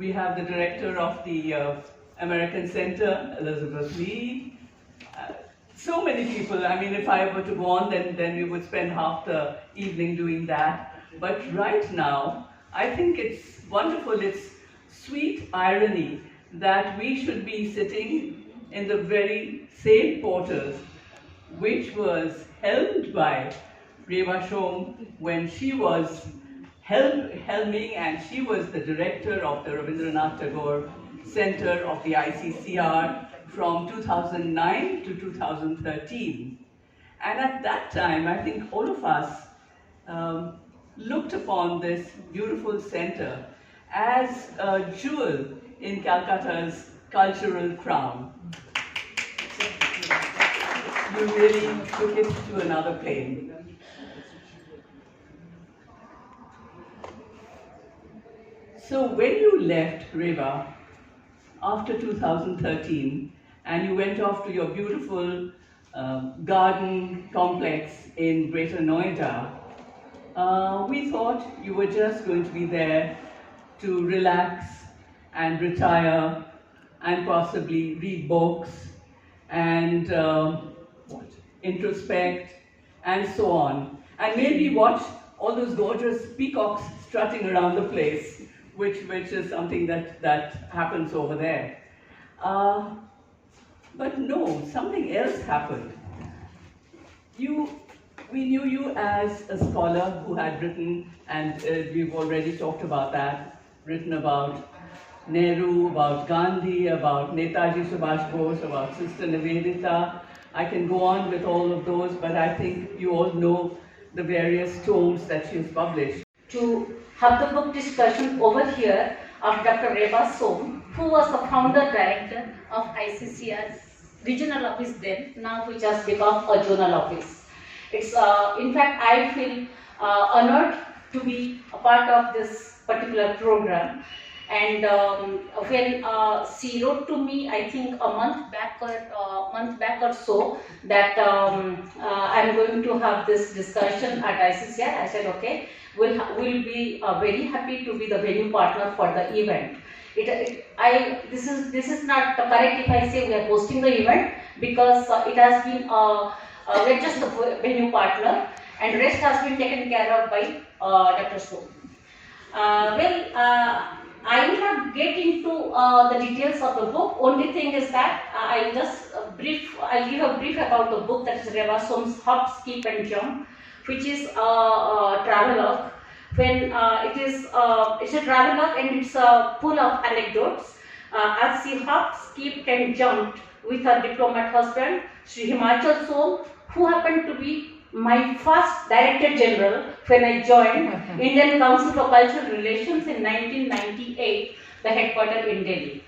we have the director of the American Center, Elizabeth Lee. So many people. I mean, if I were to go on, then we would spend half the evening doing that. But right now, I think it's wonderful. It's sweet irony that we should be sitting in the very same quarters which was helmed by Reba Som when she was helming, and she was the director of the Rabindranath Tagore Center of the ICCR from 2009 to 2013. And at that time, I think all of us looked upon this beautiful center as a jewel in Calcutta's cultural crown. You really took it to another plane. So when you left Reba after 2013 and you went off to your beautiful garden complex in Greater Noida, we thought you were just going to be there to relax and retire and possibly read books and introspect and so on, and maybe watch all those gorgeous peacocks strutting around the place, which is something that happens over there. But no, something else happened. We knew you as a scholar who had written, and we've already talked about that, written about Nehru, about Gandhi, about Netaji Subhash Bose, about Sister Nivedita. I can go on with all of those, but I think you all know the various tomes that she has published. To have the book discussion over here of Dr. Reba Som, who was the founder director of ICCR's regional office then, now which has become a zonal office. It's in fact, I feel honored to be a part of this particular program. And when she wrote to me, I think a month back or so, that I'm going to have this discussion at ICCR, I said, okay, we'll be very happy to be the venue partner for the event. This is not correct if I say we are hosting the event, because it has been we're just the venue partner, and rest has been taken care of by Dr. Som. I will not get into the details of the book. Only thing is that I'll give a brief about the book, that is Reba Som's Hop, Skip and Jump, which is a travelogue. When it's a travelogue and it's full of anecdotes as she hopped, skipped and jumped with her diplomat husband, Sri Himachal Som, who happened to be my first Director General when I joined Indian Council for Cultural Relations in 1998, the headquarters in Delhi.